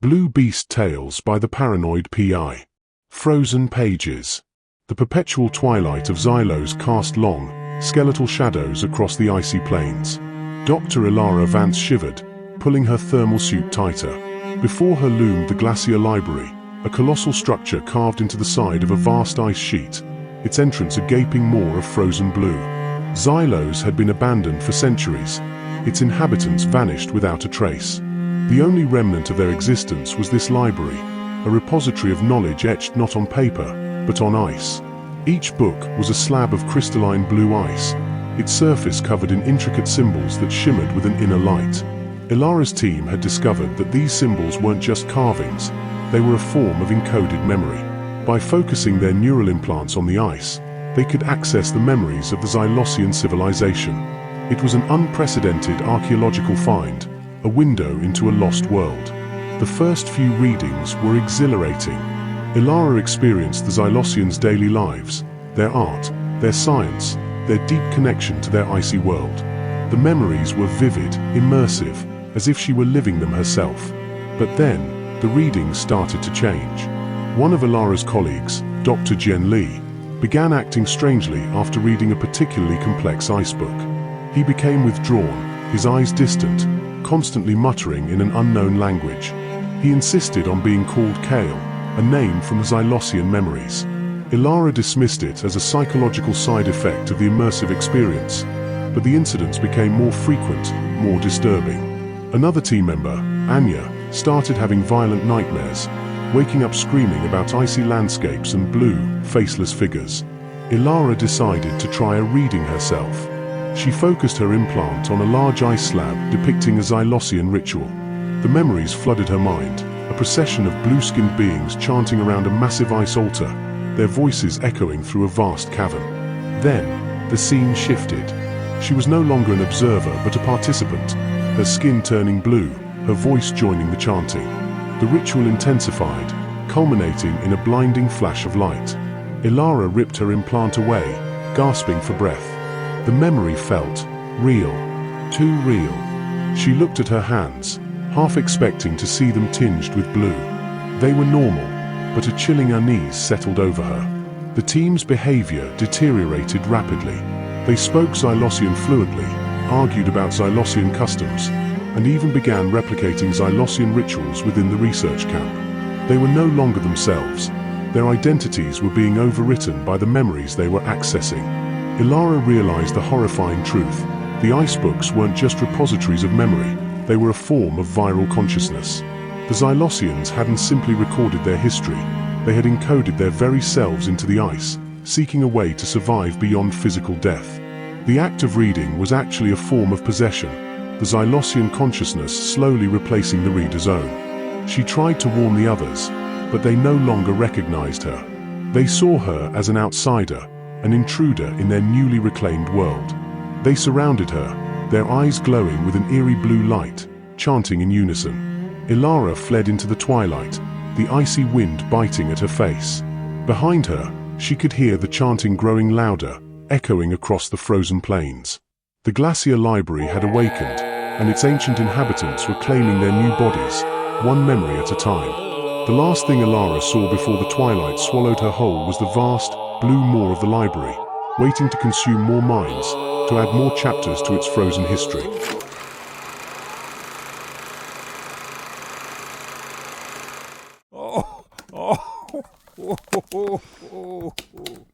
Blue Beast Tales by the Paranoid PI. Frozen pages. The perpetual twilight of Xylos cast long, skeletal shadows across the icy plains. Dr. Elara Vance shivered, pulling her thermal suit tighter. Before her loomed the Glacier Library, a colossal structure carved into the side of a vast ice sheet, its entrance a gaping maw of frozen blue. Xylos had been abandoned for centuries, its inhabitants vanished without a trace. The only remnant of their existence was this library, a repository of knowledge etched not on paper, but on ice. Each book was a slab of crystalline blue ice, its surface covered in intricate symbols that shimmered with an inner light. Elara's team had discovered that these symbols weren't just carvings, they were a form of encoded memory. By focusing their neural implants on the ice, they could access the memories of the Xylosian civilization. It was an unprecedented archaeological find, a window into a lost world. The first few readings were exhilarating. Elara experienced the Xylosians' daily lives, their art, their science, their deep connection to their icy world. The memories were vivid, immersive, as if she were living them herself. But then, the readings started to change. One of Elara's colleagues, Dr. Jian Li, began acting strangely after reading a particularly complex ice book. He became withdrawn, his eyes distant, constantly muttering in an unknown language. He insisted on being called Kale, a name from the Xylosian memories. Elara dismissed it as a psychological side effect of the immersive experience, but the incidents became more frequent, more disturbing. Another team member, Anya, started having violent nightmares, waking up screaming about icy landscapes and blue, faceless figures. Elara decided to try a reading herself. She focused her implant on a large ice slab depicting a Xylosian ritual. The memories flooded her mind, a procession of blue-skinned beings chanting around a massive ice altar, their voices echoing through a vast cavern. Then, the scene shifted. She was no longer an observer but a participant, her skin turning blue, her voice joining the chanting. The ritual intensified, culminating in a blinding flash of light. Elara ripped her implant away, gasping for breath. The memory felt real, too real. She looked at her hands, half expecting to see them tinged with blue. They were normal, but a chilling unease settled over her. The team's behavior deteriorated rapidly. They spoke Xylosian fluently, argued about Xylosian customs, and even began replicating Xylosian rituals within the research camp. They were no longer themselves. Their identities were being overwritten by the memories they were accessing. Elara realized the horrifying truth. The ice books weren't just repositories of memory, they were a form of viral consciousness. The Xylosians hadn't simply recorded their history, they had encoded their very selves into the ice, seeking a way to survive beyond physical death. The act of reading was actually a form of possession, the Xylosian consciousness slowly replacing the reader's own. She tried to warn the others, but they no longer recognized her. They saw her as an outsider, an intruder in their newly reclaimed world. They surrounded her, their eyes glowing with an eerie blue light, chanting in unison. Elara fled into the twilight, the icy wind biting at her face. Behind her, she could hear the chanting growing louder, echoing across the frozen plains. The Glacier Library had awakened, and its ancient inhabitants were claiming their new bodies, one memory at a time. The last thing Elara saw before the twilight swallowed her whole was the vast, blue maw of the library, waiting to consume more minds, to add more chapters to its frozen history. Oh, oh, oh, oh, oh, oh.